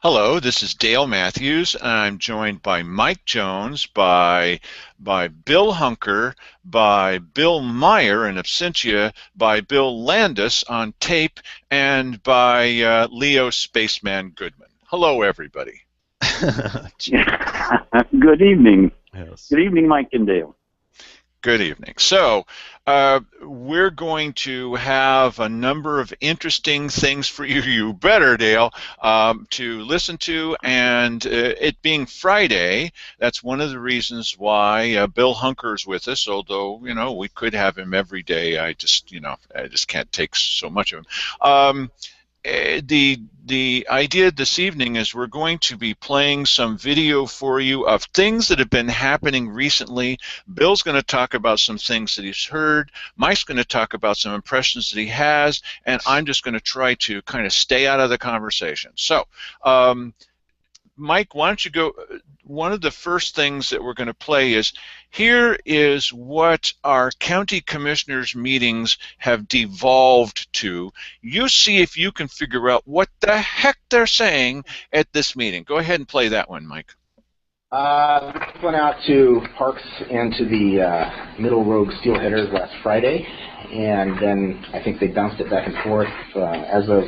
Hello, this is Dale Matthews. I'm joined by Mike Jones, by Bill Hunker, by Bill Meyer in absentia, by Bill Landis on tape, and by Leo Spaceman Goodman. Hello, everybody. Good evening. Yes. Good evening, Mike and Dale. Good evening. So, we're going to have a number of interesting things for you, you better, Dale, to listen to. And it being Friday, that's one of the reasons why Bill Hunker's with us, although, we could have him every day. I just can't take so much of him. The idea this evening is we're going to be playing some video for you of things that have been happening recently. Bill's going to talk about some things that he's heard. Mike's going to talk about some impressions that he has, and I'm just going to try to kind of stay out of the conversation. So, Mike, why don't you go? One of the first things that we're going to play is, here is what our county commissioners meetings have devolved to. You see if you can figure out what the heck they're saying at this meeting. Go ahead and play that one, Mike. This went out to Parks and to the Middle Rogue Steelheaders last Friday, and then I think they bounced it back and forth as of,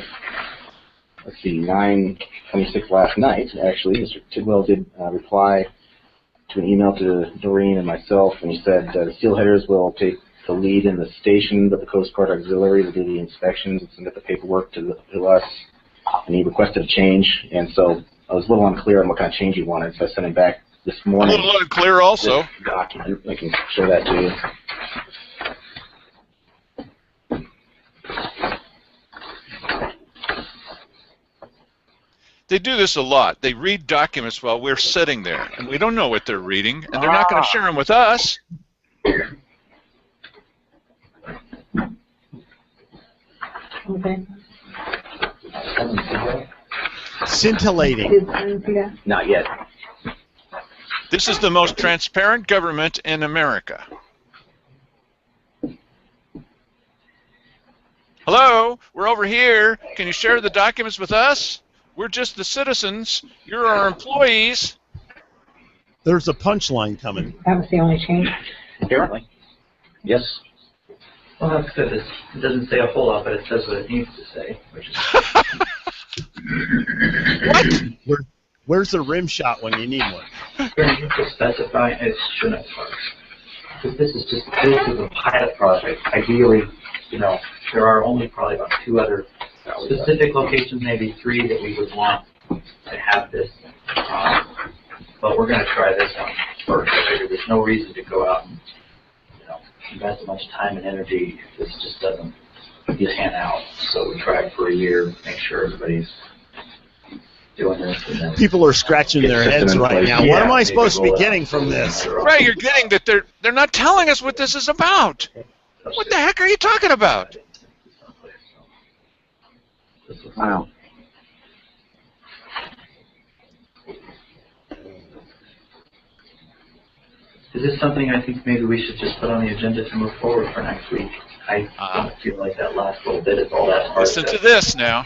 let's see, 9/26 last night, actually. Mr. Tidwell did reply to an email to Doreen and myself, and he said the Steelheaders will take the lead in the station, but the Coast Guard Auxiliary will do the inspections and submit the paperwork to us, and he requested a change, and so I was a little unclear on what kind of change he wanted, so I sent him back this morning. A little unclear also. Document. I can show that to you. They do this a lot. They read documents while we're sitting there, and we don't know what they're reading, and they're not going to share them with us. Okay. Scintillating. Not yet. This is the most transparent government in America. Hello, we're over here. Can you share the documents with us? We're just the citizens. You're our employees. There's a punchline coming. That was the only change. Apparently. Yes. Well, that's good. It doesn't say a whole lot, but it says what it needs to say, which is... What? Where's the rim shot when you need one? Here, you have to specify it shouldn't work. Because this is a pilot project. Ideally, there are only probably about 2 other specific locations, maybe 3, that we would want to have this. But we're going to try this one first. I figure there's no reason to go out and invest a bunch of time and energy if this just doesn't pan out. So we tried for a year, make sure everybody's doing this. And then People are scratching their heads right now. What am I supposed to be getting from this? Right, you're getting that they're not telling us what this is about. What the heck are you talking about? Wow. Is this something I think maybe we should just put on the agenda to move forward for next week? I don't feel like that last little bit is all that hard. Listen to this now.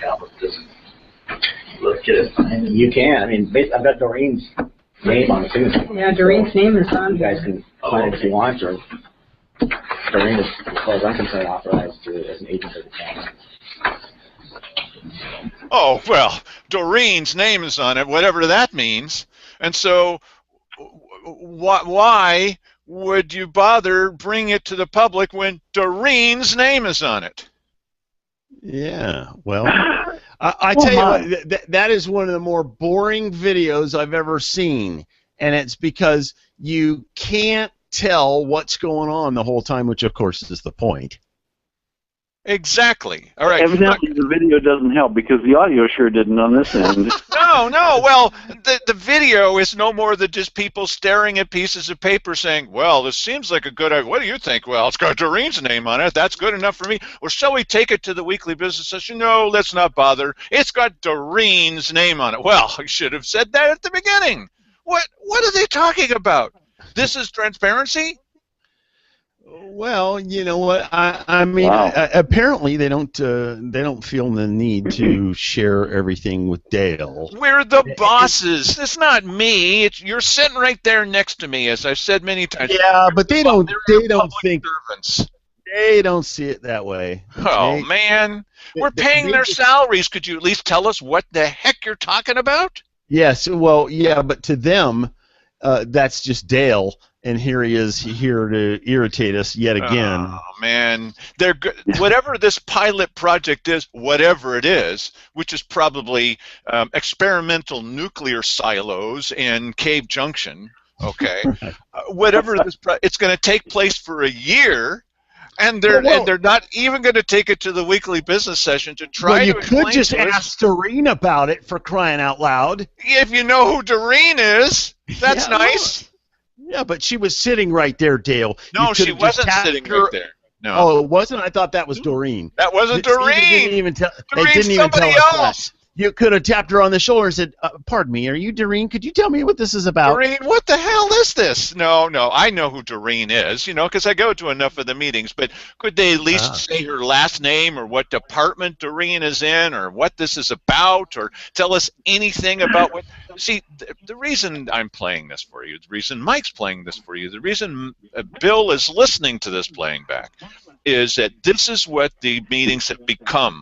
Let's get it signed. You can. I mean, I've got Doreen's name on it, too. Yeah, Doreen's name is on. You guys can sign it if you want, or Doreen is, as far as I'm concerned, authorized as an agent of the county. Oh, well, Doreen's name is on it, whatever that means. And so why would you bother bringing it to the public when Doreen's name is on it? Yeah, well, I tell you what, that is one of the more boring videos I've ever seen, and it's because you can't tell what's going on the whole time, which of course is the point. Exactly. All right. Evidently, the video doesn't help because the audio sure didn't on this end. No. Well, the video is no more than just people staring at pieces of paper saying, well, this seems like a good idea. What do you think? Well, it's got Doreen's name on it. That's good enough for me. Well, shall we take it to the weekly business session? No, let's not bother. It's got Doreen's name on it. Well, I should have said that at the beginning. What are they talking about? This is transparency? Well, you know what? I mean, Wow. apparently they don't feel the need to share everything with Dale. We're the bosses. It's not me. You're sitting right there next to me, as I've said many times. Yeah, but they don't They're our public think servants. they don't see it that way. Oh, man. We're paying their salaries. Could you at least tell us what the heck you're talking about? Yes, well, yeah, but to them, that's just Dale, and here he is here to irritate us yet again. Oh, man. They're good. Whatever this pilot project is, whatever it is, which is probably experimental nuclear silos in Cave Junction, okay? Right. Whatever it's going to take place for a year. And they're not even going to take it to the weekly business session to try you to explain could just to us. ask Doreen about it, for crying out loud. If you know who Doreen is, that's Yeah, nice. Yeah, but she was sitting right there, Dale. No, You she could've just wasn't tapped sitting her- right there. No, Oh, it wasn't? I thought that was Doreen. that wasn't Steve Doreen. Didn't even tell, they Doreen's didn't even somebody tell us else. that. You could have tapped her on the shoulder and said, "Pardon me, are you Doreen? Could you tell me what this is about?" Doreen, what the hell is this? No, I know who Doreen is, because I go to enough of the meetings, but could they at least say her last name or what department Doreen is in or what this is about or tell us anything about what... See, the reason I'm playing this for you, the reason Mike's playing this for you, the reason Bill is listening to this playing back is that this is what the meetings have become.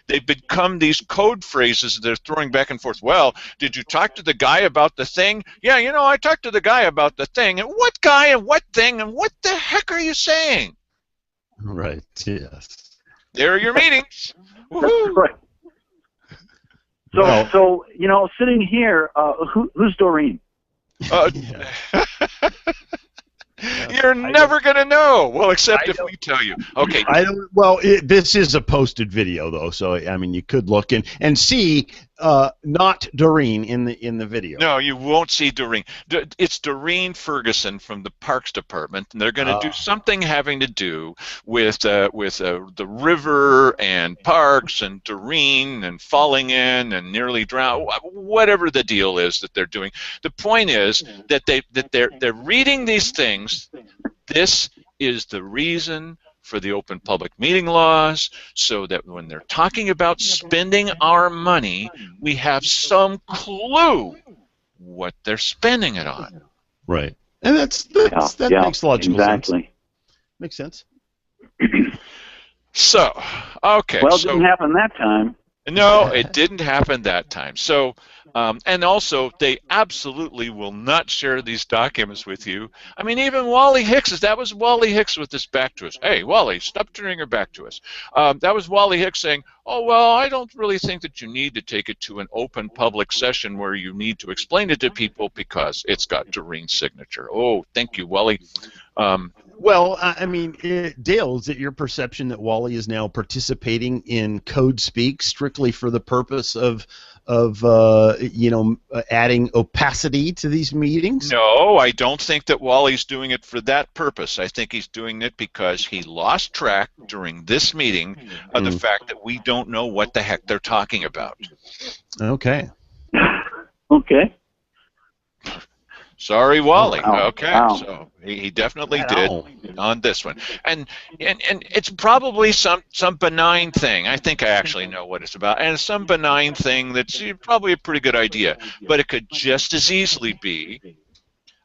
They've become these code phrases that they're throwing back and forth. Well, did you talk to the guy about the thing? Yeah, I talked to the guy about the thing. And what guy and what thing and what the heck are you saying? Right, yes. There are your meetings. That's Woohoo. right. So, Well- sitting here, who's Doreen? Yeah. You're never going to know. Well, except if we tell you. Okay. I don't. Well, this is a posted video, though, so I mean, you could look and see not Doreen in the video. No, you won't see Doreen. It's Doreen Ferguson from the Parks Department, and they're going to do something having to do with the river and parks and Doreen and falling in and nearly drowned. Whatever the deal is that they're doing. The point is that they're reading these things. This is the reason for the open public meeting laws, so that when they're talking about spending our money, we have some clue what they're spending it on. Right, and that makes logical sense. Makes sense. So, okay. Well, it didn't happen that time. No, it didn't happen that time. So, and also, they absolutely will not share these documents with you. I mean, even Wally Hicks, that was Wally Hicks with this back to us. Hey, Wally, stop turning your back to us. That was Wally Hicks saying, oh, well, I don't really think that you need to take it to an open public session where you need to explain it to people because it's got Doreen's signature. Oh, thank you, Wally. Well, I mean, Dale, is it your perception that Wally is now participating in code speak strictly for the purpose of adding opacity to these meetings? No, I don't think that Wally's doing it for that purpose. I think he's doing it because he lost track during this meeting of the fact that we don't know what the heck they're talking about. Okay. Okay. Sorry, Wally. Wow. Okay, Wow. so he definitely Wow. did on this one, and it's probably some benign thing. I think I actually know what it's about, and some benign thing that's probably a pretty good idea, but it could just as easily be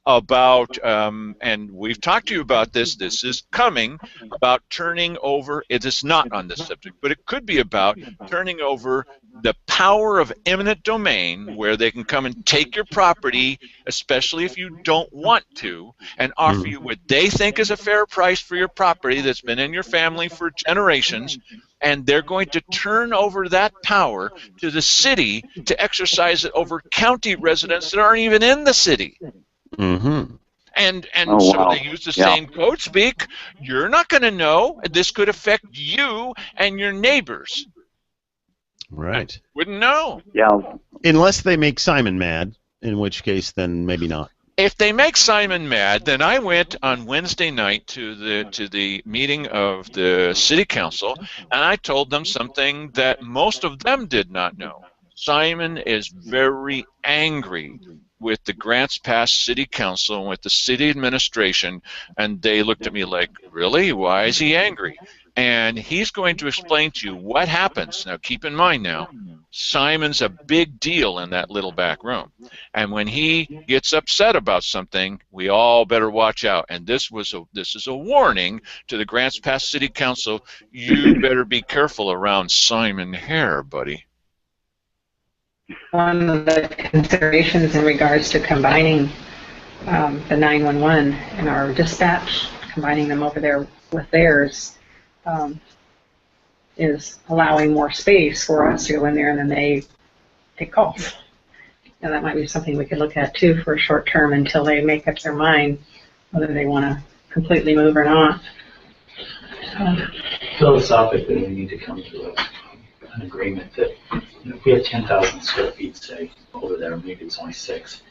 about, and we've talked to you about this. This is coming about turning over. It is not on this subject, but it could be about turning over the power of eminent domain, where they can come and take your property, especially if you don't want to, and offer you what they think is a fair price for your property that's been in your family for generations, and they're going to turn over that power to the city to exercise it over county residents that aren't even in the city. Mm-hmm. And Oh, so wow. they use the Yeah. same code speak. You're not going to know. This could affect you and your neighbors. Right. Wouldn't know. Yeah. Unless they make Simon mad, in which case then maybe not. If they make Simon mad, then I went on Wednesday night to the meeting of the city council, and I told them something that most of them did not know. Simon is very angry with the Grants Pass City Council and with the city administration, and they looked at me like, really? Why is he angry? And he's going to explain to you what happens. Now, keep in mind now, Simon's a big deal in that little back room. And when he gets upset about something, we all better watch out. And this is a warning to the Grants Pass City Council. You better be careful around Simon Hare, buddy. One of the considerations in regards to combining the 911 and our dispatch, combining them over there with theirs, is allowing more space for us to go in there and then they take calls. And that might be something we could look at too for a short term until they make up their mind whether they want to completely move or not. Philosophically, we need to come to an agreement that if we have 10,000 square feet, say, over there, maybe it's only 6.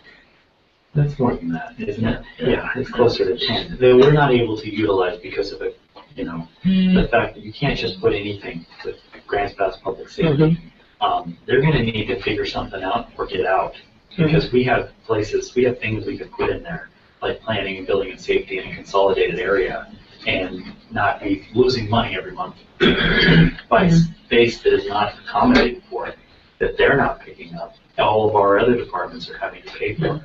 That's more than that, isn't it? Yeah, it's closer to 10. That we're not able to utilize because of it, the fact that you can't just put anything with Grants Pass Public Safety. They're going to need to figure something out or get out, because we have things we could put in there, like planning and building and safety in a consolidated area, and not be losing money every month by space that is not accommodated for it, that they're not picking up. All of our other departments are having to pay for.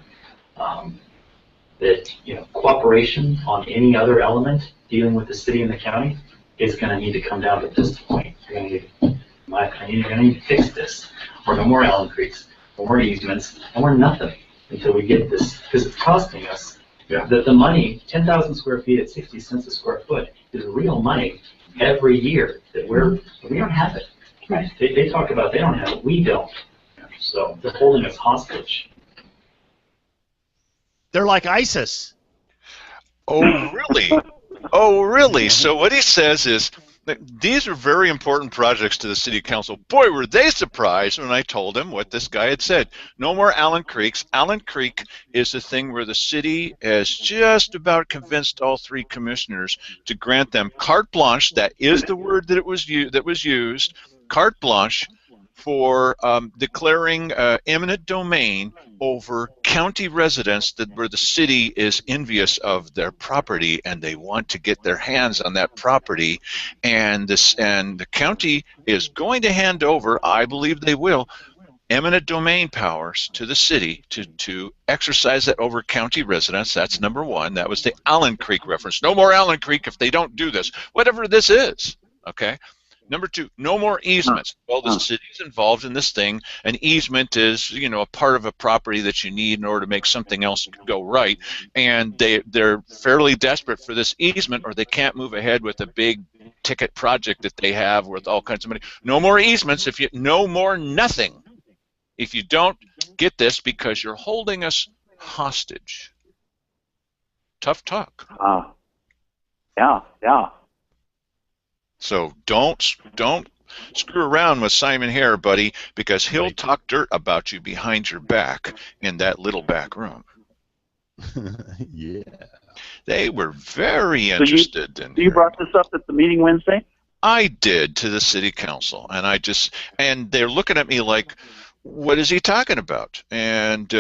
That cooperation on any other element dealing with the city and the county is going to need to come down to this point. You're going to need, in my opinion, you're going to need to fix this, or no more Allen Creeks, no more easements, no more nothing until we get this, because it's costing us. The money, 10,000 square feet at 60 cents a square foot, is real money every year that we don't have it. Right. They talk about they don't have it, we don't. So they're holding us hostage. They're like ISIS. Oh, really? Oh, really? So what he says is, these are very important projects to the city council. Boy, were they surprised when I told them what this guy had said. No more Allen Creeks. Allen Creek is the thing where the city has just about convinced all 3 commissioners to grant them carte blanche. That is the word that was used. Carte blanche for declaring eminent domain over county residents where the city is envious of their property and they want to get their hands on that property, and the county is going to hand over, I believe they will, eminent domain powers to the city to exercise that over county residents. That's number 1. That was the Allen Creek reference. No more Allen Creek if they don't do this, whatever this is. Okay. Number 2, no more easements. Well, the city's involved in this thing. An easement is, a part of a property that you need in order to make something else go right. And they're fairly desperate for this easement, or they can't move ahead with a big ticket project that they have worth all kinds of money. No more easements. No more nothing if you don't get this, because you're holding us hostage. Tough talk. Yeah. So don't screw around with Simon Hare, buddy, because he'll talk dirt about you behind your back in that little back room. Yeah. They were very interested in. You brought this up at the meeting Wednesday? I did, to the city council, and they're looking at me like, what is he talking about? And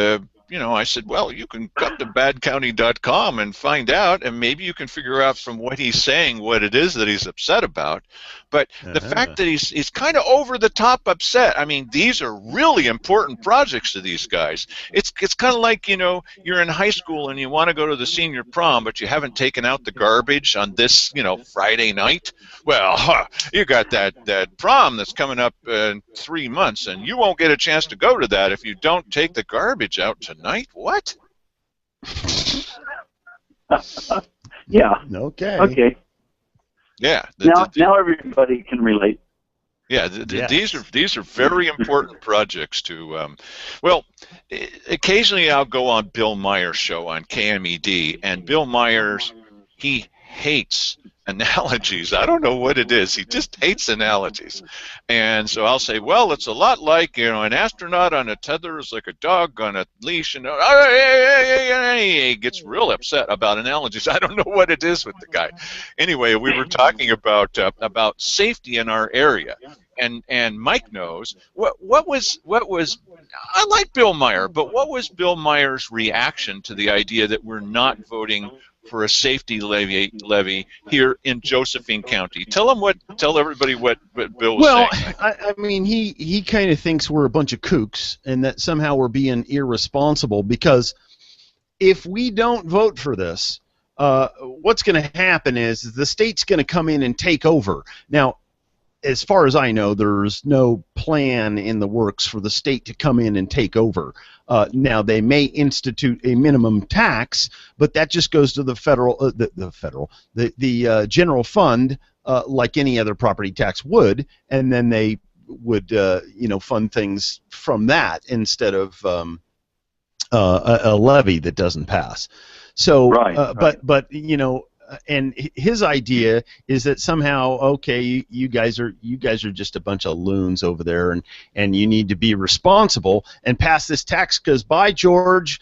I said, well, you can come to badcounty.com and find out, and maybe you can figure out from what he's saying what it is that he's upset about. But the fact that he's kind of over the top upset, I mean, these are really important projects to these guys. It's kind of like, you're in high school and you want to go to the senior prom, but you haven't taken out the garbage on this, Friday night. Well, you got that prom that's coming up in 3 months, and you won't get a chance to go to that if you don't take the garbage out tonight. What? Yeah. Okay. Yeah. Now everybody can relate. Yeah, these are very important projects to. Well, occasionally I'll go on Bill Meyer's show on KMED, and Bill Myers, he hates analogies. I don't know what it is. He just hates analogies. And so I'll say, well, it's a lot like, an astronaut on a tether is like a dog on a leash, and he gets real upset about analogies. I don't know what it is with the guy. Anyway, we were talking about safety in our area. And Mike knows what was I like Bill Meyer, but what was Bill Meyer's reaction to the idea that we're not voting for a safety levy here in Josephine County? Tell everybody what Bill was Well, saying. I mean, he kind of thinks we're a bunch of kooks and that somehow we're being irresponsible because if we don't vote for this, what's going to happen is the state's going to come in and take over. Now, as far as I know, there's no plan in the works for the state to come in and take over. Now, they may institute a minimum tax, but that just goes to the general fund, like any other property tax would, and then they would, fund things from that instead of a levy that doesn't pass. So, Right. but and his idea is that somehow, okay, you guys are just a bunch of loons over there, and you need to be responsible and pass this tax because, by George,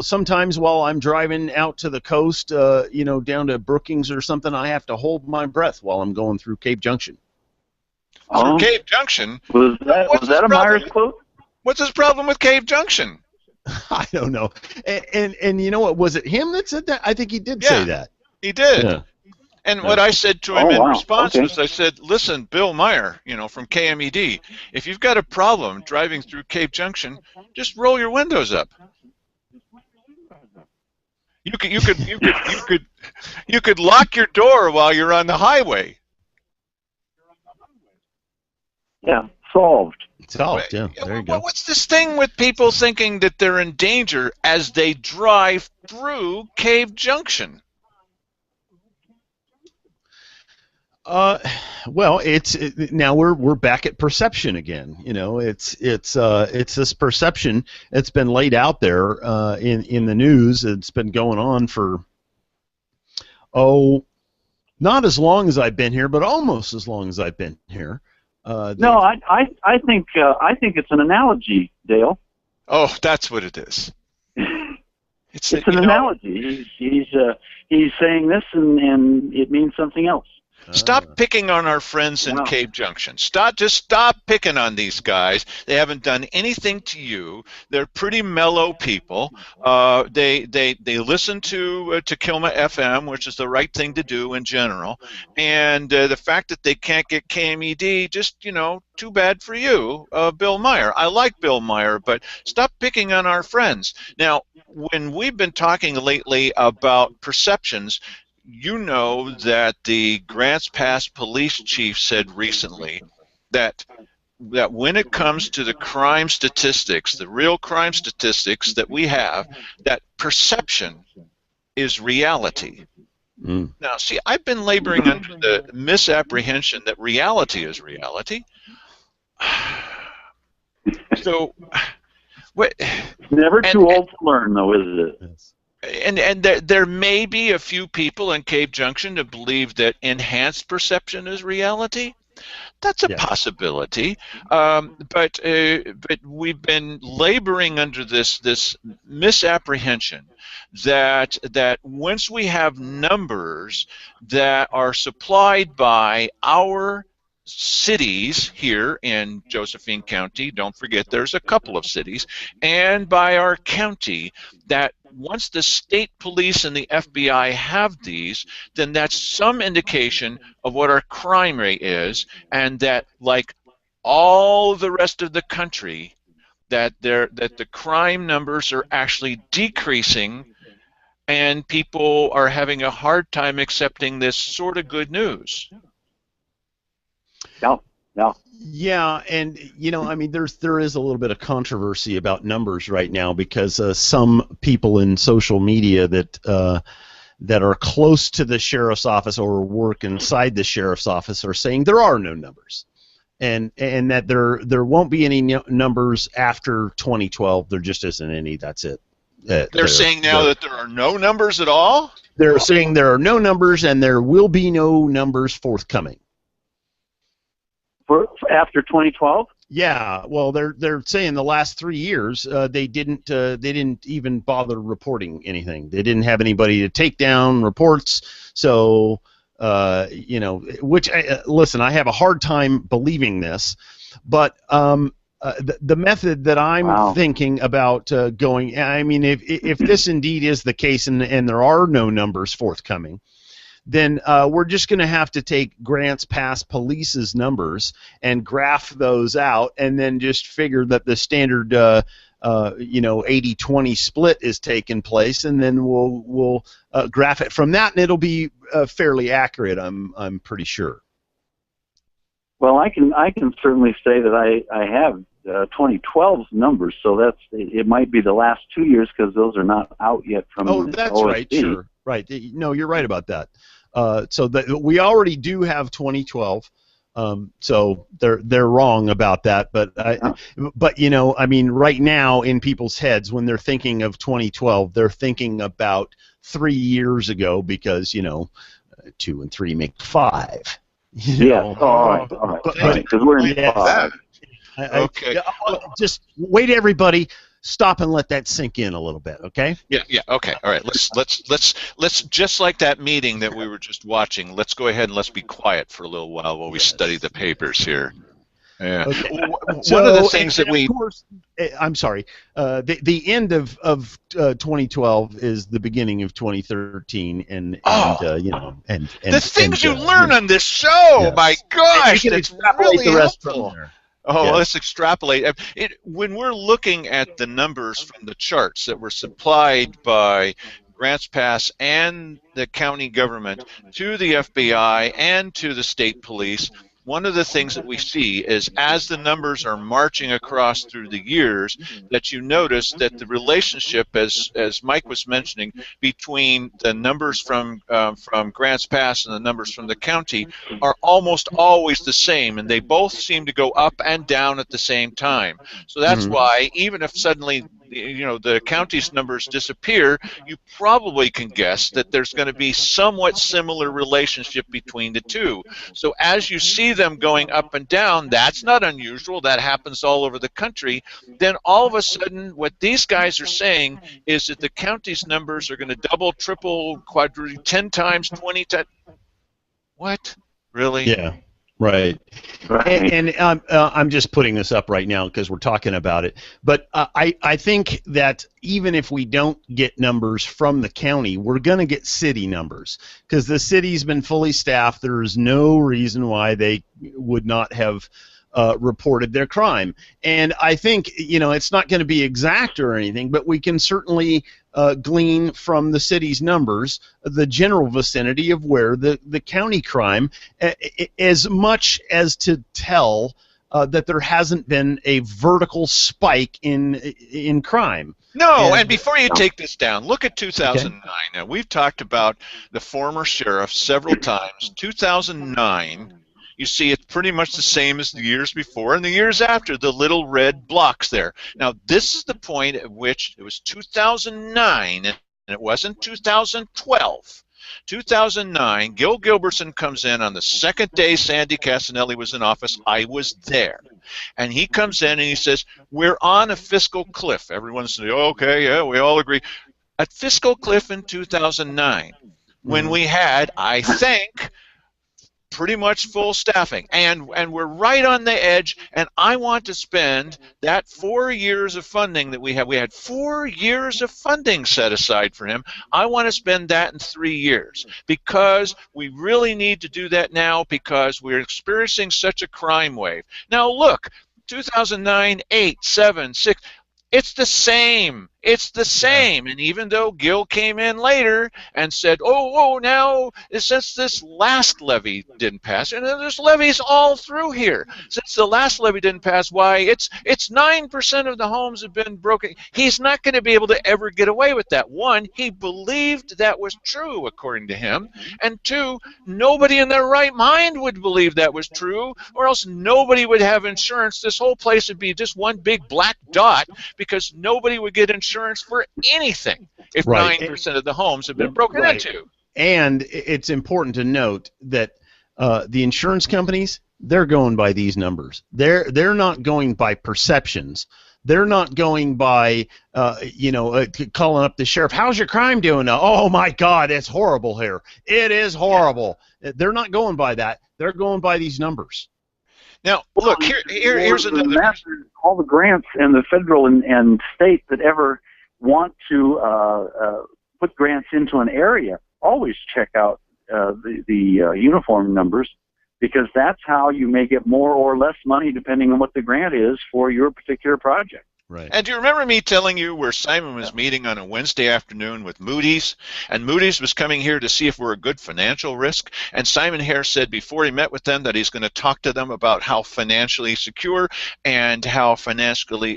sometimes while I'm driving out to the coast, down to Brookings or something, I have to hold my breath while I'm going through Cave Junction. Through Cave Junction? Was that a Myers quote? What's his problem with Cave Junction? I don't know. And you know what? Was it him that said that? I think he did say that. He did. Yeah. And what I said to him in response was, I said, listen, Bill Meyer, from KMED, if you've got a problem driving through Cave Junction, just roll your windows up. You could lock your door while you're on the highway. Yeah, solved. Solved, yeah. There you go. What's this thing with people thinking that they're in danger as they drive through Cave Junction? Well, now we're back at perception again. It's this perception that's been laid out there in the news. It's been going on for not as long as I've been here, but almost as long as I've been here. No, I think it's an analogy, Dale. Oh, that's what it is. It's an analogy. He's saying this, and it means something else. Stop picking on our friends in Cave Junction. Just stop picking on these guys. They haven't done anything to you. They're pretty mellow people. They listen to Kilma FM, which is the right thing to do in general. And the fact that they can't get KMED, just too bad for you, Bill Meyer. I like Bill Meyer, but stop picking on our friends. Now, when we've been talking lately about perceptions, you know that the Grants Pass police chief said recently that when it comes to the crime statistics, the real crime statistics that we have, that perception is reality. Now, see, I've been laboring under the misapprehension that reality is reality. So, never too old to learn, though, is it? And there may be a few people in Cave Junction that believe that enhanced perception is reality. That's a possibility, but we've been laboring under this misapprehension that once we have numbers that are supplied by our cities here in Josephine County, don't forget there's a couple of cities, and by our county, that once the state police and the FBI have these, then that's some indication of what our crime rate is, and that, like all the rest of the country, that the crime numbers are actually decreasing, and people are having a hard time accepting this sort of good news. Yeah, and I mean, there is a little bit of controversy about numbers right now because some people in social media that are close to the sheriff's office or work inside the sheriff's office are saying there are no numbers, and that there won't be any numbers after 2012. There just isn't any. That's it. They're saying now that there are no numbers at all? They're saying there are no numbers, and there will be no numbers forthcoming. For after 2012? Yeah, well, they're saying the last 3 years they didn't even bother reporting anything. They didn't have anybody to take down reports. So which listen, I have a hard time believing this, but the method that I'm Wow. thinking about going, I mean, if this indeed is the case and there are no numbers forthcoming, then we're just going to have to take Grants Pass Police's numbers and graph those out, and then just figure that the standard 80-20 split is taking place, and then we'll graph it from that, and it'll be fairly accurate. I'm pretty sure. Well, I can certainly say that I have 2012's numbers, so it might be the last 2 years because those are not out yet from Oh, that's OSD. right. Sure, right. No, you're right about that. So we already do have 2012. So they're wrong about that, but I mean, right now in people's heads when they're thinking of 2012, they're thinking about 3 years ago because 2 and 3 make 5. Yeah. All right. Because we're in 5. Okay. Just wait, everybody. Stop and let that sink in a little bit, okay? Yeah. Okay. All right. Let's just like that meeting that we were just watching. Let's go ahead and let's be quiet for a little while we study the papers here. Yeah. Okay. One of the things that we. Of course, I'm sorry. The end of 2012 is the beginning of 2013, and the things you learn on this show. Yes. My gosh, you can that's extrapolate really the rest helpful. from there. Oh, Yeah. let's extrapolate. When we're looking at the numbers from the charts that were supplied by Grants Pass and the county government to the FBI and to the state police, one of the things that we see is as the numbers are marching across through the years, that you notice that the relationship, as Mike was mentioning, between the numbers from Grants Pass and the numbers from the county are almost always the same, and they both seem to go up and down at the same time. So that's why even if suddenly the county's numbers disappear, you probably can guess that there's going to be somewhat similar relationship between the two. So as you see them going up and down, that's not unusual. That happens all over the country. Then all of a sudden, what these guys are saying is that the county's numbers are going to double, triple, quadruple, 10 times, 20 times. What? Really? Yeah. Right. And I'm just putting this up right now because we're talking about it. But I think that even if we don't get numbers from the county, we're going to get city numbers because the city's been fully staffed. There's no reason why they would not have reported their crime. And I think, it's not going to be exact or anything, but we can certainly glean from the city's numbers the general vicinity of where the county crime, as much as to tell that there hasn't been a vertical spike in crime. No, and before you take this down, look at 2009. Okay. Now, we've talked about the former sheriff several times. 2009, you see it's pretty much the same as the years before and the years after, the little red blocks there. Now, this is the point at which it was 2009, and it wasn't 2012. 2009, Gil Gilbertson comes in on the second day Sandy Casanelli was in office. I was there. And he comes in and he says, we're on a fiscal cliff. Everyone's saying, okay, yeah, we all agree. A fiscal cliff in 2009 when we had, I think, pretty much full staffing, and we're right on the edge, and I want to spend that 4 years of funding that we had 4 years of funding set aside for him. I want to spend that in 3 years because we really need to do that now because we're experiencing such a crime wave. Now look, 2009, 8, 7, 6, it's the same. It's the same. And even though Gil came in later and said, now, since this last levy didn't pass, and there's levies all through here. Since the last levy didn't pass, why, it's 9% of the homes have been broken. He's not going to be able to ever get away with that. One, he believed that was true, according to him. And two, nobody in their right mind would believe that was true, or else nobody would have insurance. This whole place would be just one big black dot because nobody would get insurance for anything if 9% of the homes have been broken into. And it's important to note that the insurance companies, they're going by these numbers. They're not going by perceptions. They're not going by, calling up the sheriff. How's your crime doing? Oh, my God, it's horrible here. It is horrible. They're not going by that. They're going by these numbers. Now, look, here's another. All the grants and the federal and state that ever want to put grants into an area always check out the uniform numbers, because that's how you may get more or less money depending on what the grant is for your particular project. Right. And do you remember me telling you where Simon was meeting on a Wednesday afternoon with Moody's, and Moody's was coming here to see if we're a good financial risk, and Simon Hare said before he met with them that he's going to talk to them about how financially secure and how financially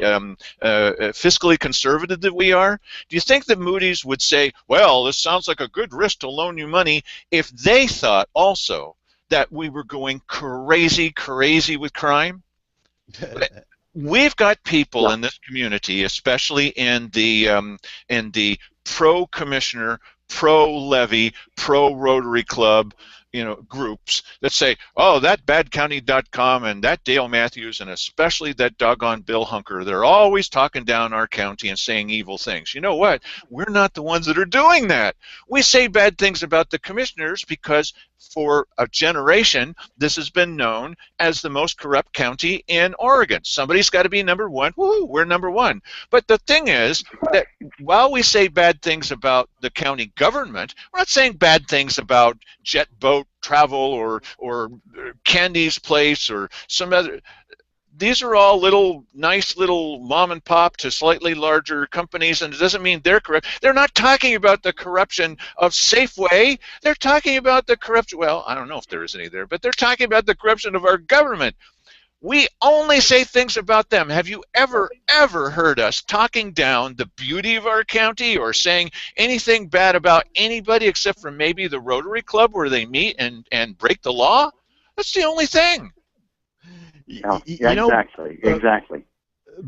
fiscally conservative that we are? Do you think that Moody's would say, well, this sounds like a good risk to loan you money, if they thought also that we were going crazy with crime? We've got people in this community, especially in the pro-commissioner, pro-levy, pro-Rotary Club, groups that say, oh, that badcounty.com and that Dale Matthews and especially that doggone Bill Hunker, they're always talking down our county and saying evil things. You know what? We're not the ones that are doing that. We say bad things about the commissioners because for a generation, this has been known as the most corrupt county in Oregon. Somebody's got to be number one. Woo, we're number one. But the thing is that while we say bad things about the county government, we're not saying bad things about jet boat travel or Candy's Place or some other. These are all nice little mom and pop to slightly larger companies, and it doesn't mean they're corrupt. They're not talking about the corruption of Safeway. They're talking about the corruption, well, I don't know if there is any there, but they're talking about the corruption of our government. We only say things about them. Have you ever heard us talking down the beauty of our county or saying anything bad about anybody except for maybe the Rotary Club where they meet and break the law? That's the only thing. Yeah, exactly.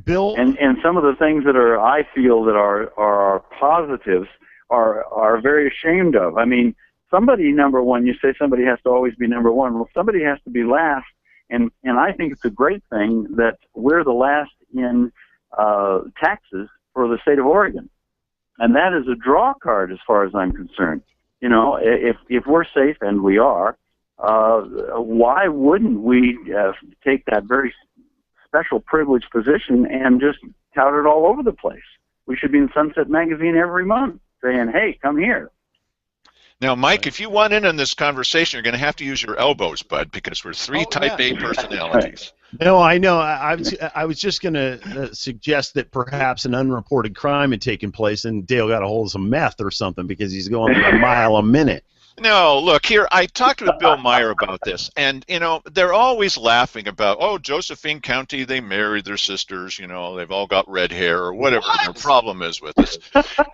Bill, and some of the things that I feel that are positives are very ashamed of. I mean, somebody number one. You say somebody has to always be number one. Well, somebody has to be last, and I think it's a great thing that we're the last in taxes for the state of Oregon, and that is a draw card as far as I'm concerned. If we're safe, and we are. Why wouldn't we take that very special privileged position and just tout it all over the place? We should be in Sunset Magazine every month saying, hey, come here. Now, Mike, if you want in on this conversation, you're going to have to use your elbows, bud, because we're three Type A personalities. No, I know. I was just going to suggest that perhaps an unreported crime had taken place and Dale got a hold of some meth or something because he's going like a mile a minute. No, look, here, I talked with Bill Meyer about this, and, they're always laughing about, oh, Josephine County, they married their sisters, they've all got red hair or whatever their problem is with us.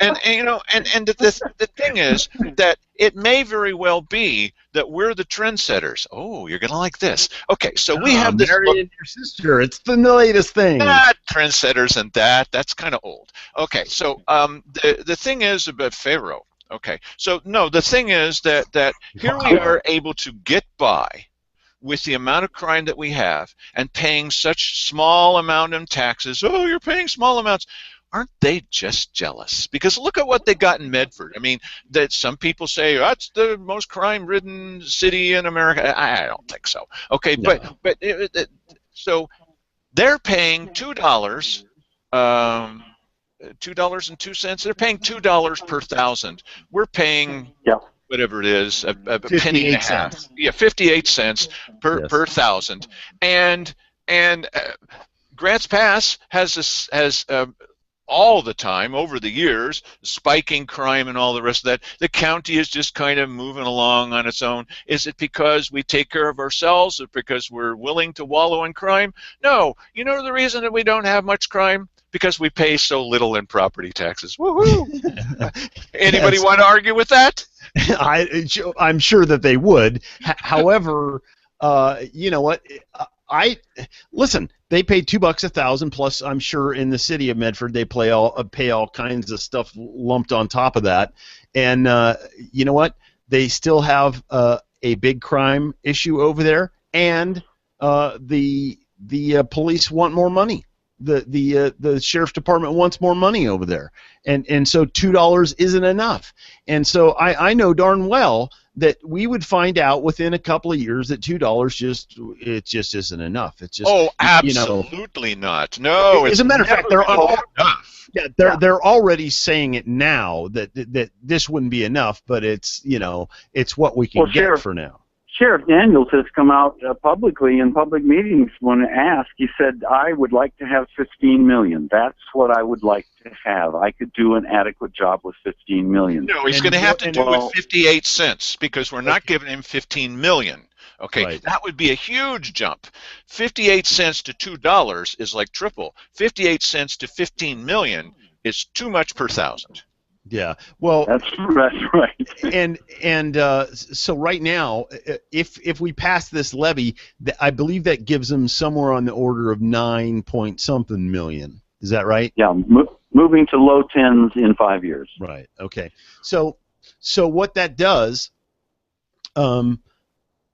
And the thing is that it may very well be that we're the trendsetters. Oh, you're going to like this. Okay, so we have this book. Married your sister. It's the latest thing. Not trendsetters and that's kind of old. Okay, so the thing is about Pharaoh. Okay, so no, the thing is that here we are able to get by with the amount of crime that we have and paying such small amount in taxes. Oh, you're paying small amounts. Aren't they just jealous? Because look at what they got in Medford. I mean, that some people say that's the most crime-ridden city in America. I don't think so. Okay, no. but so they're paying $2. $2.02. They're paying $2 per thousand. We're paying whatever it is, a penny and a half. Yeah, 58 cents per thousand. And Grants Pass has all the time over the years spiking crime and all the rest of that. The county is just kind of moving along on its own. Is it because we take care of ourselves or because we're willing to wallow in crime? No. You know the reason that we don't have much crime? Because we pay so little in property taxes. Woohoo! Anybody want to argue with that? I'm sure that they would. However, you know what? Listen. They pay $2 a thousand. Plus, I'm sure in the city of Medford they pay all kinds of stuff lumped on top of that. And you know what? They still have a big crime issue over there, and the police want more money. The sheriff's department wants more money over there, and so $2 isn't enough. And so I know darn well that we would find out within a couple of years that $2 just isn't enough. It's just Oh, you know. absolutely not. No, As it's a matter of fact, they're never gonna be enough. yeah, they're already saying it now that this wouldn't be enough, but it's it's what we can get for now. Sheriff Daniels has come out publicly in public meetings when asked. He said, "I would like to have 15 million. That's what I would like to have. I could do an adequate job with 15 million." No, he's going to have to do it 58 cents because we're not giving him 15 million. Okay, right. That would be a huge jump. 58 cents to $2 is like triple. 58 cents to 15 million is too much per thousand. Yeah, well, that's right. And so right now, if we pass this levy, I believe that gives them somewhere on the order of 9 point something million. Is that right? Yeah, moving to low tens in 5 years. Right. Okay. So what that does,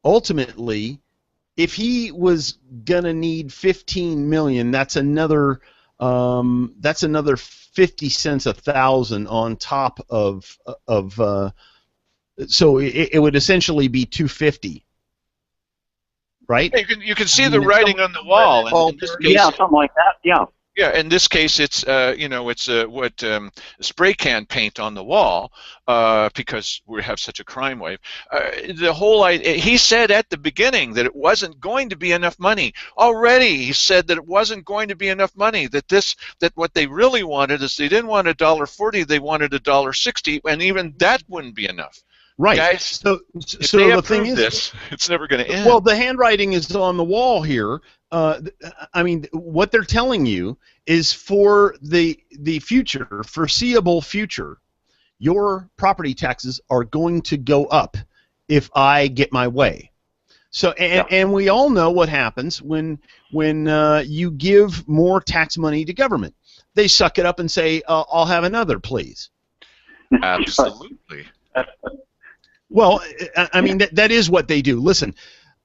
ultimately, if he was gonna need 15 million, that's another 50 cents a thousand on top of so it would essentially be 250, right? You can see the writing on the wall. In this case, yeah, something like that. Yeah. Yeah, in this case, it's spray can paint on the wall because we have such a crime wave. The whole idea, he said at the beginning that it wasn't going to be enough money. Already, he said that it wasn't going to be enough money. That what they really wanted is they didn't want $1.40, they wanted $1.60, and even that wouldn't be enough. Right. Guys, so the thing is, it's never going to end. Well, the handwriting is on the wall here. I mean, what they're telling you is for the future, foreseeable future, your property taxes are going to go up if I get my way. So, and we all know what happens when you give more tax money to government. They suck it up and say, "I'll have another, please." Absolutely. Well, I mean, that is what they do. Listen,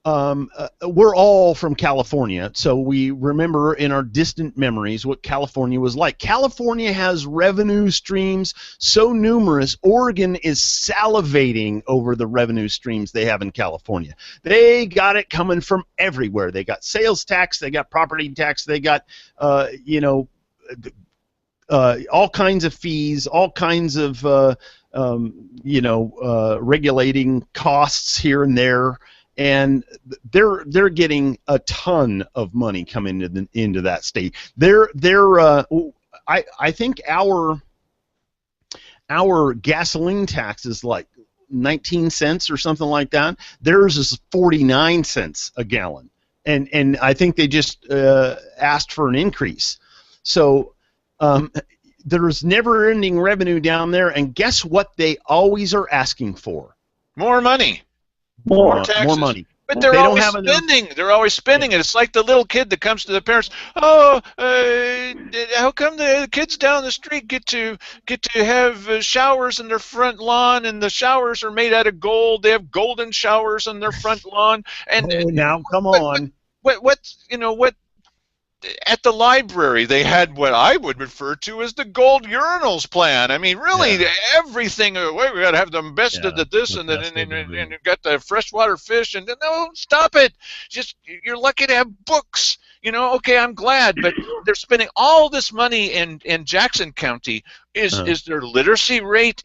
we're all from California, so we remember in our distant memories what California was like. California has revenue streams so numerous, Oregon is salivating over the revenue streams they have in California. They got it coming from everywhere. They got sales tax, they got property tax, they got, all kinds of fees, all kinds of regulating costs here and there, and they're getting a ton of money coming into that state. I think our gasoline tax is like 19 cents or something like that. Theirs is 49 cents a gallon, and I think they just asked for an increase. So there's never-ending revenue down there, and guess what they always are asking for? More money. More taxes. More money. But they're always spending. They're always spending it. It's like the little kid that comes to the parents. Oh, how come the kids down the street get to have showers in their front lawn, and the showers are made out of gold? They have golden showers on their front lawn. And now, come on. What at the library, they had what I would refer to as the gold urinals plan. I mean, really, everything. We got to have the best of this, and you got the freshwater fish. And no, stop it! Just you're lucky to have books. Okay, I'm glad, but they're spending all this money in Jackson County. Is their literacy rate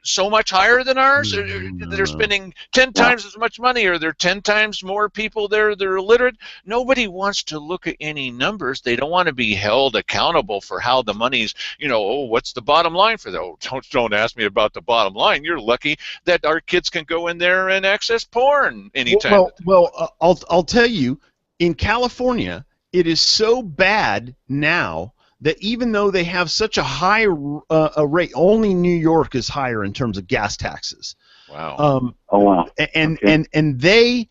so much higher than ours? They're spending 10 times as much money, or there are 10 times more people there that are illiterate. Nobody wants to look at any numbers. They don't want to be held accountable for how the money's, what's the bottom line for that? Oh, don't ask me about the bottom line. You're lucky that our kids can go in there and access porn anytime. Well, I'll tell you, in California, it is so bad now that even though they have such a high rate, only New York is higher in terms of gas taxes. Wow. Oh wow. And they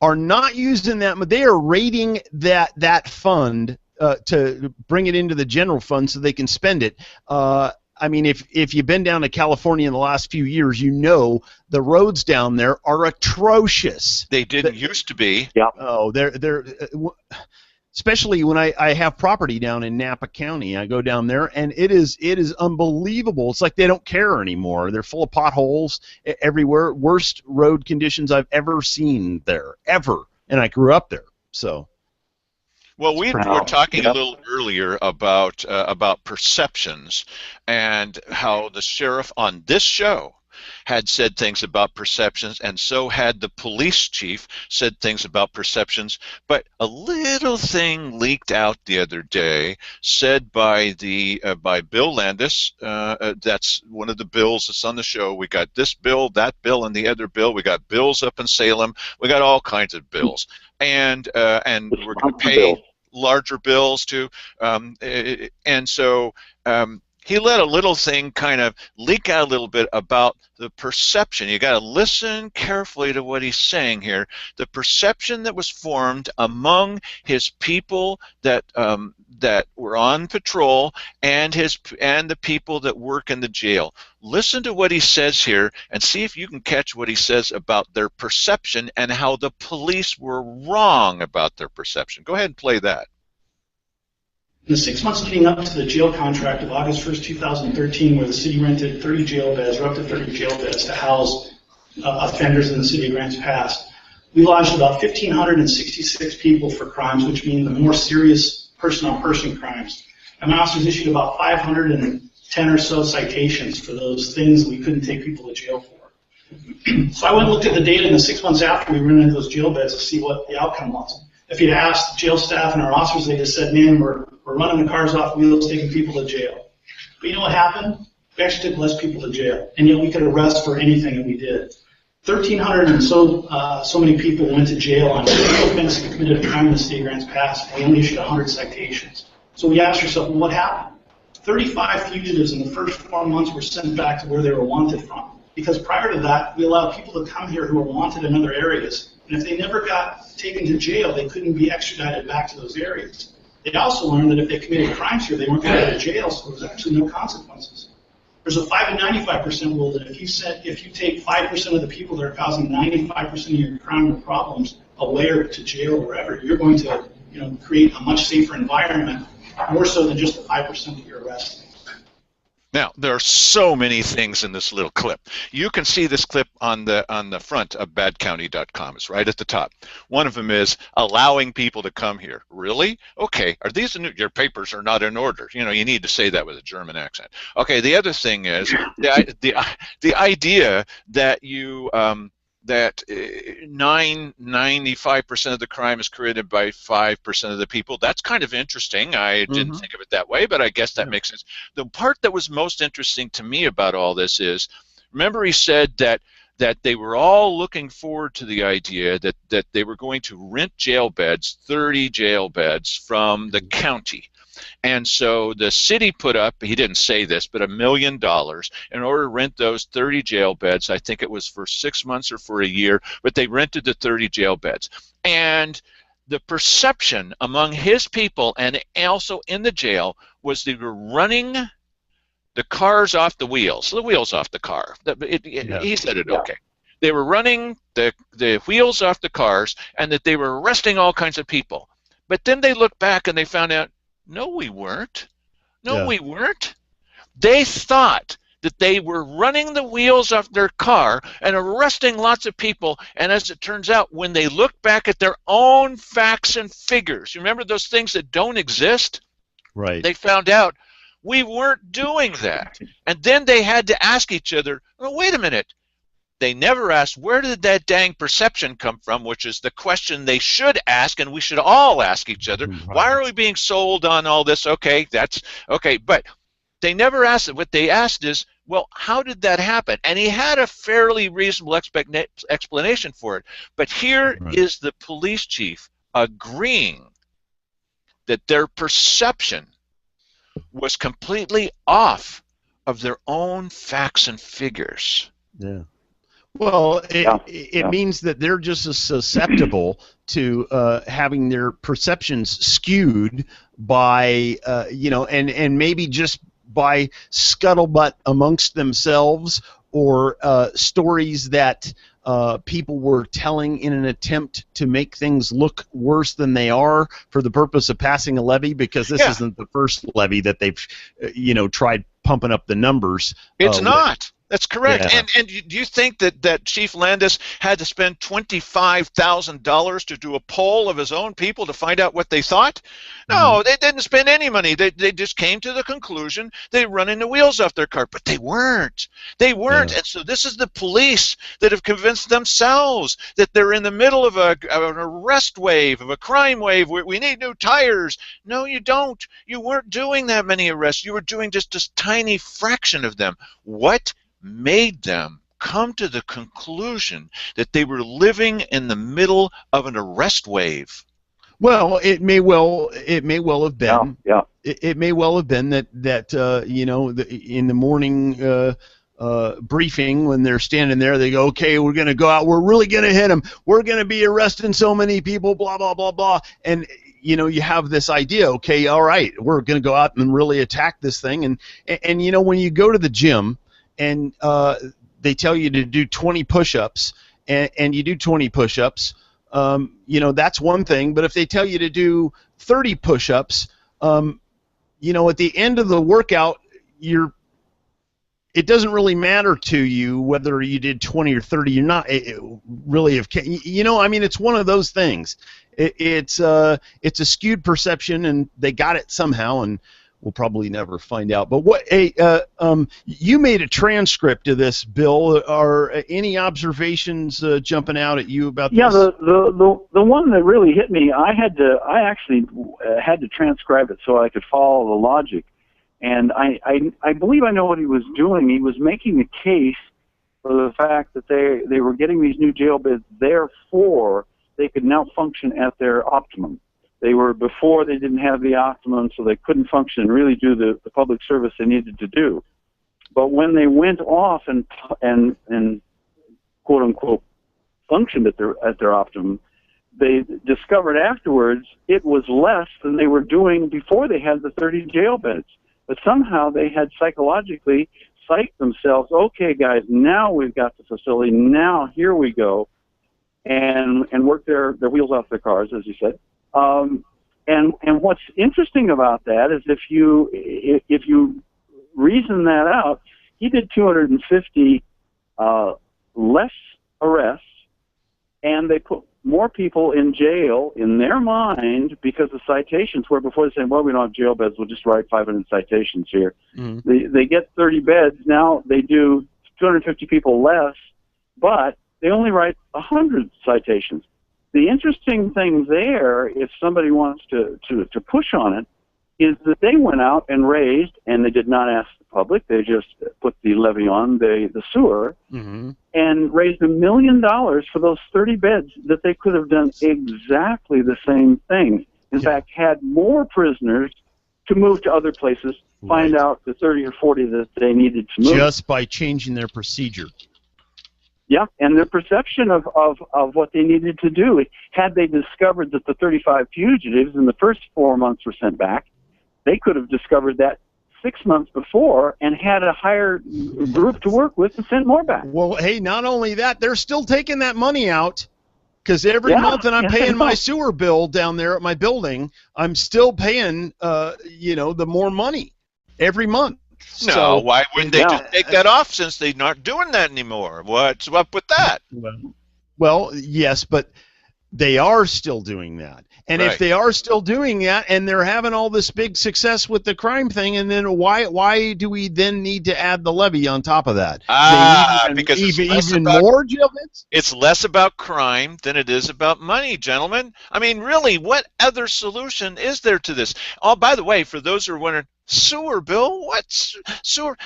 are not using that. They are raiding that fund to bring it into the general fund so they can spend it. I mean, if you've been down to California in the last few years, the roads down there are atrocious. They didn't used to be. Yeah. Oh, they're especially when I have property down in Napa County. I go down there, and it is unbelievable. It's like they don't care anymore. They're full of potholes everywhere. Worst road conditions I've ever seen there, ever. And I grew up there, so. Well, we were talking a little earlier about perceptions and how the sheriff on this show had said things about perceptions, and so had the police chief said things about perceptions. But a little thing leaked out the other day, said by by Bill Landis. That's one of the bills that's on the show. We got this bill, that bill, and the other bill. We got bills up in Salem. We got all kinds of bills, and we're going to pay larger bills too. And so. He let a little thing kind of leak out a little bit about the perception. You got to listen carefully to what he's saying here. The perception that was formed among his people that were on patrol and the people that work in the jail. Listen to what he says here and see if you can catch what he says about their perception and how the police were wrong about their perception. Go ahead and play that. In the 6 months leading up to the jail contract of August 1st, 2013, where the city rented 30 jail beds, or up to 30 jail beds, to house offenders in the city of Grants Pass, we lodged about 1,566 people for crimes, which mean the more serious person-on-person crimes. And my officers issued about 510 or so citations for those things we couldn't take people to jail for. So I went and looked at the data in the 6 months after we rented those jail beds to see what the outcome was. If you'd asked jail staff and our officers, they just said, man, we're running the cars off wheels, taking people to jail. But you know what happened? We actually took less people to jail, and yet we could arrest for anything that we did. 1,300 and so many people went to jail on offenses that committed a crime in the state of Grants Pass, and we only issued 100 citations. So we asked ourselves, well, what happened? 35 fugitives in the first 4 months were sent back to where they were wanted from. Because prior to that, we allowed people to come here who were wanted in other areas. And if they never got taken to jail, they couldn't be extradited back to those areas. They also learned that if they committed crimes here, they weren't going to go to jail, so there was actually no consequences. There's a 5 and 95% rule that if you take 5% of the people that are causing 95% of your crime or problems away or to jail or wherever, you're going to create a much safer environment, more so than just the 5% that you're arresting. Now, there are so many things in this little clip. You can see this clip on the front of badcounty.com. It's right at the top. One of them is allowing people to come here. Really? Okay. Are these your papers are not in order? You need to say that with a German accent. Okay. The other thing is the idea that you that 95% of the crime is created by 5% of the people. That's kind of interesting. I didn't think of it that way, but I guess that makes sense. The part that was most interesting to me about all this is, remember he said that they were all looking forward to the idea that they were going to rent jail beds, 30 jail beds from the county. And so the city put up, he didn't say this, but $1 million in order to rent those 30 jail beds. I think it was for 6 months or for a year, but they rented the 30 jail beds. And the perception among his people and also in the jail was they were running the cars off the wheels off the car. He said it okay. They were running the wheels off the cars and that they were arresting all kinds of people. But then they looked back and they found out, no, we weren't. No, we weren't. They thought that they were running the wheels off their car and arresting lots of people, and as it turns out, when they looked back at their own facts and figures, you remember those things that don't exist? Right. They found out we weren't doing that. And then they had to ask each other, well, wait a minute. They never asked, where did that dang perception come from, which is the question they should ask, and we should all ask each other. Right. Why are we being sold on all this? Okay, that's okay. But they never asked it. What they asked is, well, how did that happen? And he had a fairly reasonable explanation for it. But here is the police chief agreeing that their perception was completely off of their own facts and figures. Yeah. Well, it means that they're just as susceptible to having their perceptions skewed by, and maybe just by scuttlebutt amongst themselves or stories that people were telling in an attempt to make things look worse than they are for the purpose of passing a levy, because this isn't the first levy that they've, tried pumping up the numbers. It's not. That's correct. Yeah. And do you think that Chief Landis had to spend $25,000 to do a poll of his own people to find out what they thought? No, they didn't spend any money. They just came to the conclusion they're running the wheels off their cart, but they weren't. They weren't. Yeah. And so this is the police that have convinced themselves that they're in the middle of an arrest wave, of a crime wave. We need new tires. No, you don't. You weren't doing that many arrests. You were doing just a tiny fraction of them. What made them come to the conclusion that they were living in the middle of an arrest wave? Well, it may well have been. Yeah. It may well have been that in the morning briefing, when they're standing there, they go, okay, we're going to go out, we're really going to hit them, we're going to be arresting so many people, blah blah blah blah, and you have this idea, okay, all right, we're going to go out and really attack this thing, and when you go to the gym and they tell you to do 20 push-ups, and you do 20 push-ups, that's one thing. But if they tell you to do 30 push-ups, at the end of the workout, it doesn't really matter to you whether you did 20 or 30. You're not really, it's one of those things. It's a skewed perception, and they got it somehow, and we'll probably never find out. But you made a transcript of this, Bill. Are any observations jumping out at you about this? Yeah, the one that really hit me, I actually had to transcribe it so I could follow the logic, and I believe I know what he was doing. He was making a case for the fact that they were getting these new jail beds, therefore they could now function at their optimum. Before they didn't have the optimum, so they couldn't function and really do the public service they needed to do. But when they went off and quote unquote functioned at their optimum, they discovered afterwards it was less than they were doing before they had the 30 jail beds. But somehow they had psychologically psyched themselves, okay guys, now we've got the facility, now here we go, and work their wheels off their cars, as you said. And what's interesting about that is if you reason that out, he did 250 less arrests, and they put more people in jail in their mind because of citations, where before they said, well, we don't have jail beds, we'll just write 500 citations here. They get 30 beds, now they do 250 people less, but they only write 100 citations. The interesting thing there, if somebody wants to push on it, is that they went out and raised, and they did not ask the public, they just put the levy on the sewer, and raised $1 million for those 30 beds that they could have done exactly the same thing. In fact, had more prisoners to move to other places, find out the 30 or 40 that they needed to move. Just by changing their procedure. Yeah, and their perception of what they needed to do. Had they discovered that the 35 fugitives in the first 4 months were sent back, they could have discovered that 6 months before and had a higher group to work with and sent more back. Well, hey, not only that, they're still taking that money out, because every month that I'm paying my sewer bill down there at my building, I'm still paying, the more money every month. No, so, why wouldn't they just take that off, since they're not doing that anymore? What's up with that? Well, yes, but they are still doing that. And if they are still doing that, and they're having all this big success with the crime thing, and then why do we then need to add the levy on top of that? Because even more jail beds? It's less about crime than it is about money, gentlemen. I mean, really, what other solution is there to this? Oh, by the way, for those who are wondering, sewer, Bill? What's sewer?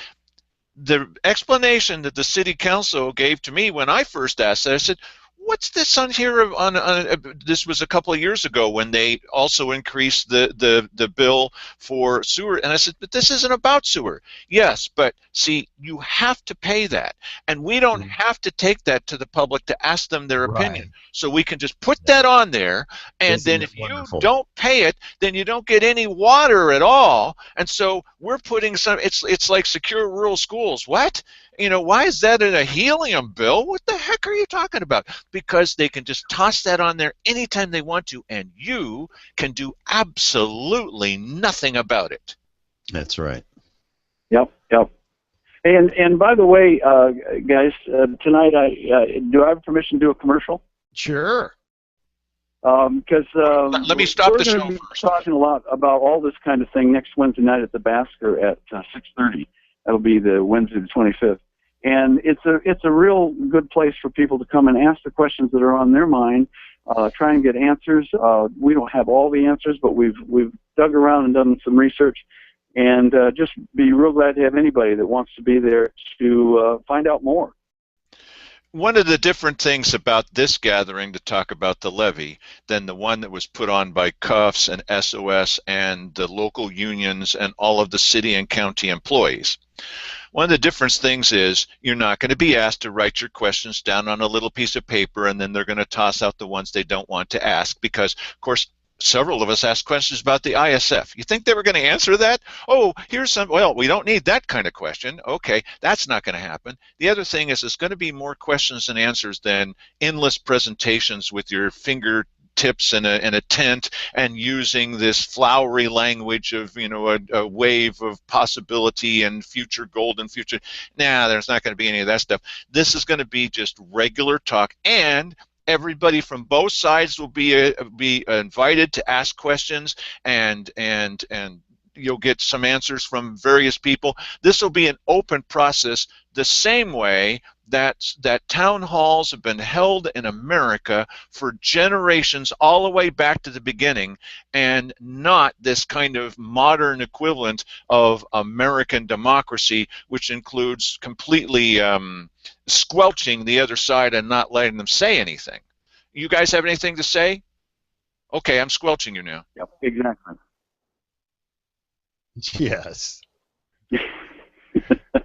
The explanation that the city council gave to me when I first asked that, I said, what's this on here? This was a couple of years ago when they also increased the bill for sewer. And I said, but this isn't about sewer. Yes, but see, you have to pay that. And we don't have to take that to the public to ask them their opinion. So we can just put that on there. And then if you don't pay it, then you don't get any water at all. And so we're putting some. It's like secure rural schools. What? Why is that in a helium bill? What the heck are you talking about? Because they can just toss that on there anytime they want to, and you can do absolutely nothing about it. That's right. Yep, yep. And by the way, guys, tonight do I have permission to do a commercial? Sure. Because Let me stop the show we're going to be first. talking a lot about all this kind of thing next Wednesday night at the Basker at 6:30. That'll be the Wednesday the 25th, and it's a real good place for people to come and ask the questions that are on their mind, try and get answers. We don't have all the answers, but we've dug around and done some research, and just be real glad to have anybody that wants to be there to find out more. One of the different things about this gathering to talk about the levy than the one that was put on by CUFS and SOS and the local unions and all of the city and county employees. One of the different things is you're not going to be asked to write your questions down on a little piece of paper, and then they're going to toss out the ones they don't want to ask because, of course, several of us asked questions about the ISF. You think they were going to answer that? Oh, here's some, well, we don't need that kind of question. Okay, that's not going to happen. The other thing is it's going to be more questions and answers than endless presentations with your fingertips in a tent and using this flowery language of, a wave of possibility and future golden future. Nah, there's not going to be any of that stuff. This is going to be just regular talk, and everybody from both sides will be invited to ask questions, and you'll get some answers from various people. This will be an open process, the same way that town halls have been held in America for generations, all the way back to the beginning, and not this kind of modern equivalent of American democracy, which includes completely squelching the other side and not letting them say anything. You guys have anything to say? Okay, I'm squelching you now. Yep, exactly. Yes.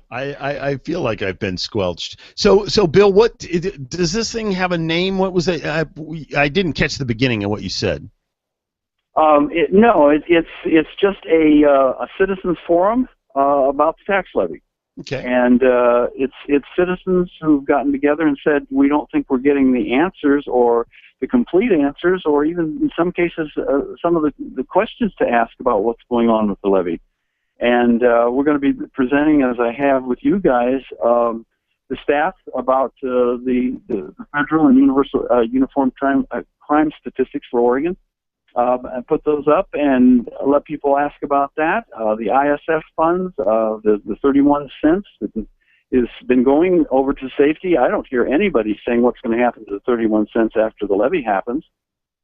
I feel like I've been squelched. So Bill, what does this thing have a name? What was it? I didn't catch the beginning of what you said. It's just a citizens forum about the tax levy. Okay. And it's citizens who've gotten together and said, we don't think we're getting the answers or the complete answers, or even in some cases some of the questions to ask about what's going on with the levy. And we're going to be presenting, as I have with you guys, the staff about the federal and uniform crime statistics for Oregon. And put those up and let people ask about that. The ISF funds, the 31 cents that has been going over to safety. I don't hear anybody saying what's going to happen to the 31 cents after the levy happens.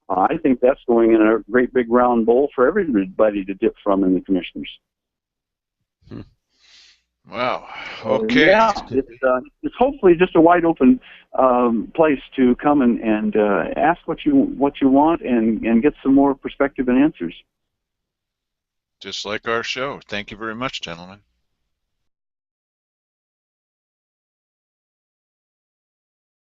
I think that's going in a great big round bowl for everybody to dip from in the commissioners. Wow. Okay. Yeah, it's hopefully just a wide open place to come and ask what you want and get some more perspective and answers. Just like our show. Thank you very much, gentlemen.